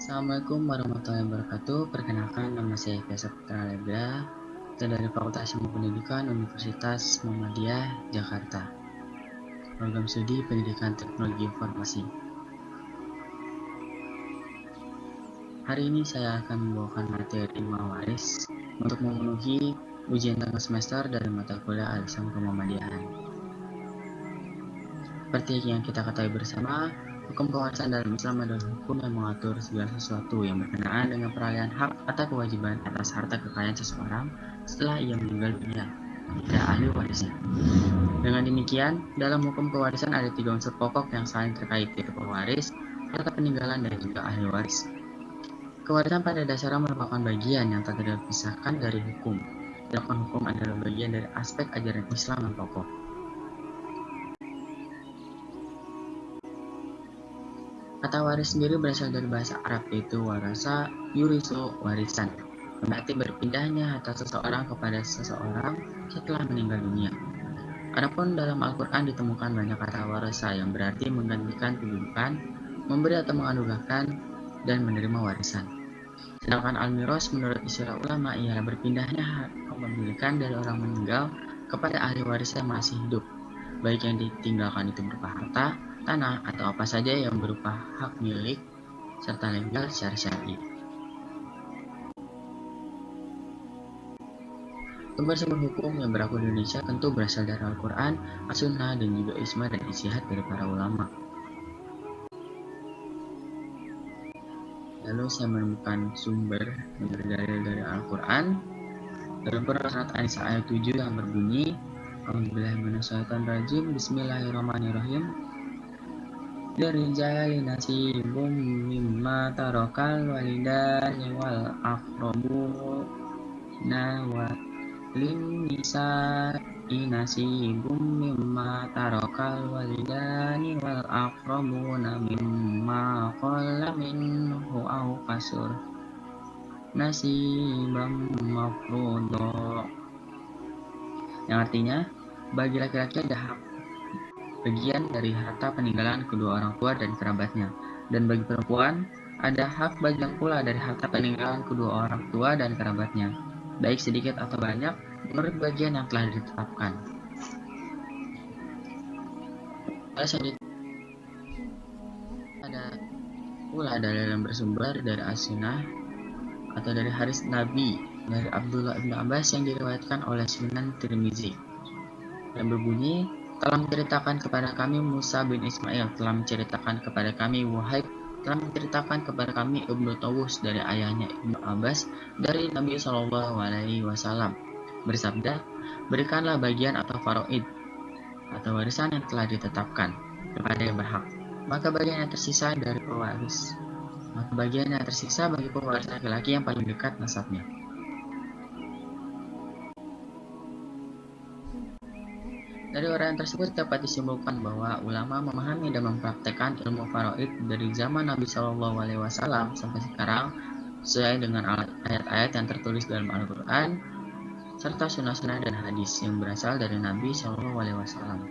Assalamualaikum warahmatullahi wabarakatuh. Perkenalkan, nama saya Fesa Putra Legra dari Fakultas Ilmu Pendidikan Universitas Muhammadiyah Jakarta. Program Studi Pendidikan Teknologi Informasi. Hari ini saya akan membawakan materi Mawaris untuk memenuhi ujian tengah semester dari mata kuliah Al-Islam Muhammadiyahan. Seperti yang kita ketahui bersama, hukum pewarisan dalam Islam adalah hukum yang mengatur segala sesuatu yang berkenaan dengan peralihan hak atau kewajiban atas harta kekayaan seseorang setelah ia meninggal dunia kepada ahli warisnya. Dengan demikian, dalam hukum pewarisan ada 3 unsur pokok yang saling terkait, yaitu pewaris, harta peninggalan, dan juga ahli waris. Kewarisan pada dasarnya merupakan bagian yang tak terpisahkan dari hukum. Sedangkan hukum adalah bagian dari aspek ajaran Islam yang pokok. Kata waris sendiri berasal dari bahasa Arab, yaitu warasa yurisu, warisan, berarti berpindahnya harta seseorang kepada seseorang setelah meninggal dunia. Adapun dalam Al-Quran ditemukan banyak kata warasa yang berarti menggantikan kedudukan, memberi atau menganugerahkan, dan menerima warisan. Sedangkan al-miros menurut istilah ulama ialah berpindahnya hak kepemilikan dari orang meninggal kepada ahli waris yang masih hidup, baik yang ditinggalkan itu berupa harta, tanah, atau apa saja yang berupa hak milik serta legal secara syar'i. Sumber-sumber hukum yang berlaku di Indonesia tentu berasal dari Al-Quran, As-Sunnah, dan juga Ijma dan Ijtihad dari para ulama. Lalu saya menemukan sumber dalil dari Al-Quran dalam surat An-Nisa ayat 7 yang berbunyi, A'udzubillahiminasyaitonirrajim, Bismillahirrahmanirrahim. Lirijali nasibum mimma tarakal walidani wal aqrabuna wa lin nisa'i nasibum mimma tarakal walidani wal aqrabuna mimma qalla minhu aw kasur nasibam mafruḍa, yang artinya bagi laki-laki ada hak bagian dari harta peninggalan kedua orang tua dan kerabatnya, dan bagi perempuan ada hak bagian pula dari harta peninggalan kedua orang tua dan kerabatnya, baik sedikit atau banyak menurut bagian yang telah ditetapkan. Ada pula dalil yang bersumber dari As-Sunnah atau dari hadis Nabi dari Abdullah bin Abbas yang diriwayatkan oleh Sunan Tirmizi yang berbunyi, telah menceritakan kepada kami Musa bin Ismail, telah menceritakan kepada kami Wahib, telah menceritakan kepada kami Ibnu Tawus dari ayahnya Ibnu Abbas dari Nabi SAW bersabda, berikanlah bagian atau faraid atau warisan yang telah ditetapkan kepada yang berhak, maka bagian yang tersisa dari pewaris, maka bagian yang tersisa bagi pewaris laki-laki yang paling dekat nasabnya. Dari uraian tersebut dapat disimpulkan bahwa ulama memahami dan mempraktekkan ilmu faraid dari zaman Nabi SAW sampai sekarang sesuai dengan ayat-ayat yang tertulis dalam Al-Quran serta sunnah-sunnah dan hadis yang berasal dari Nabi SAW.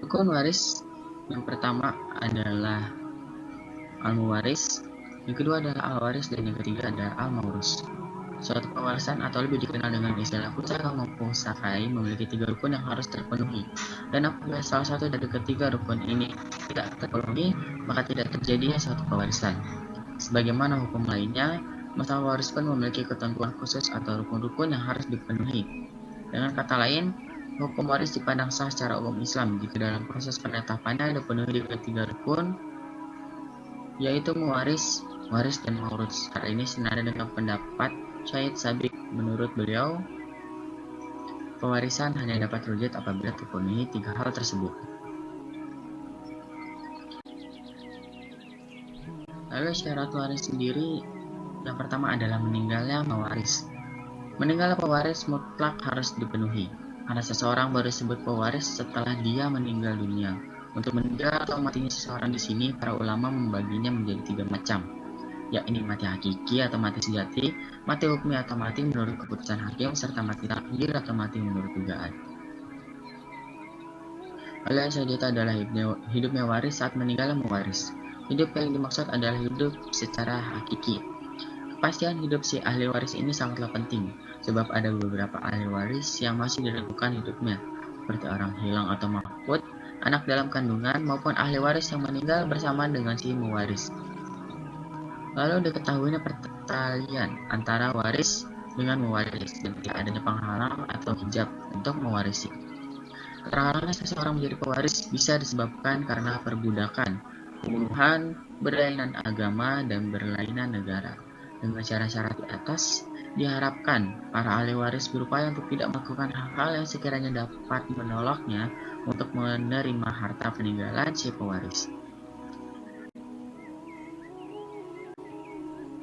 Rukun waris yang pertama adalah al-muwaris, yang kedua adalah al-waris, dan yang ketiga adalah al-maurus. Suatu pewarisan atau lebih dikenal dengan istilah pusaka maupun pusakai memiliki 3 rukun yang harus terpenuhi, dan apabila salah satu dari ketiga rukun ini tidak terpenuhi, maka tidak terjadinya suatu pewarisan. Sebagaimana hukum lainnya, masalah waris pun memiliki ketentuan khusus atau rukun-rukun yang harus dipenuhi. Dengan kata lain, hukum waris dipandang sah secara umum Islam jika dalam proses penetapannya dipenuhi di ketiga rukun, yaitu mewaris, waris, dan maurus. Hal ini senada dengan pendapat Syed Sabiq. Menurut beliau, pewarisan hanya dapat terwujud apabila terpenuhi 3 hal tersebut. Lalu syarat waris sendiri, yang pertama adalah meninggalnya pewaris. Meninggalnya pewaris mutlak harus dipenuhi, karena seseorang baru disebut pewaris setelah dia meninggal dunia. Untuk meninggal atau matinya seseorang di sini, para ulama membaginya menjadi 3 macam, yakni mati hakiki atau mati sejati, mati hukmi atau mati menurut keputusan hakim, serta mati takdir atau mati menurut dugaan. Alias itu adalah hidupnya waris saat meninggalnya mewaris. Hidup yang dimaksud adalah hidup secara hakiki. Kepastian hidup si ahli waris ini sangatlah penting, sebab ada beberapa ahli waris yang masih diragukan hidupnya, seperti orang hilang atau mafqud, anak dalam kandungan, maupun ahli waris yang meninggal bersamaan dengan si mewaris. Lalu diketahuinya pertalian antara waris dengan mewaris dan tidak adanya penghalang atau hijab untuk mewarisi. Keterhalangan seseorang menjadi pewaris bisa disebabkan karena perbudakan, pembunuhan, berlainan agama, dan berlainan negara. Dengan syarat-syarat di atas, diharapkan para ahli waris berupaya untuk tidak melakukan hal-hal yang sekiranya dapat menolaknya untuk menerima harta peninggalan si pewaris.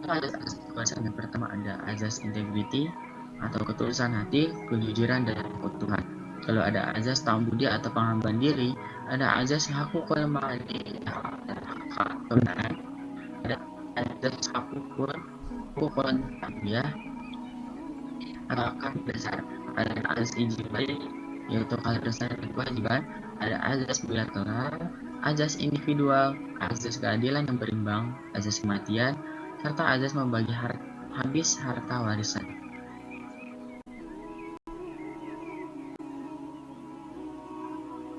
Azas kekuasaan yang pertama ada azas integrity atau ketulusan hati, kejujuran, dan keutuhan. Kalau ada azas ta'am budi atau pengamban diri, ada azas hakukul mali, kebenaran, ada azas hakukul tarbiyah atau hak dasar, ada azas ijibari yaitu hal dasar dan kewajiban, ada azas bilateral, azas individual, azas keadilan yang berimbang, azas kematian, serta azas membagi habis harta warisan.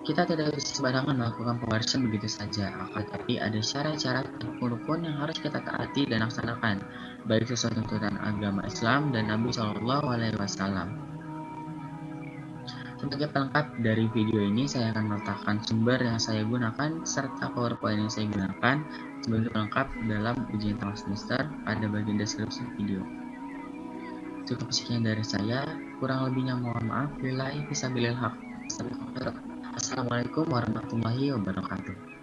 Kita tidak bisa sembarangan melakukan pewarisan begitu saja, akan tetapi ada syarat-syarat dan rukun yang harus kita taati dan laksanakan, baik sesuai tuntunan agama Islam dan Nabi Shallallahu Alaihi Wasallam. Sebagai pelengkap dari video ini, saya akan meletakkan sumber yang saya gunakan serta PowerPoint yang saya gunakan sebagai pelengkap dalam ujian tengah semester pada bagian deskripsi video. Cukup sekian dari saya, kurang lebihnya mohon maaf. Billahi fisabilil haq. Assalamualaikum warahmatullahi wabarakatuh.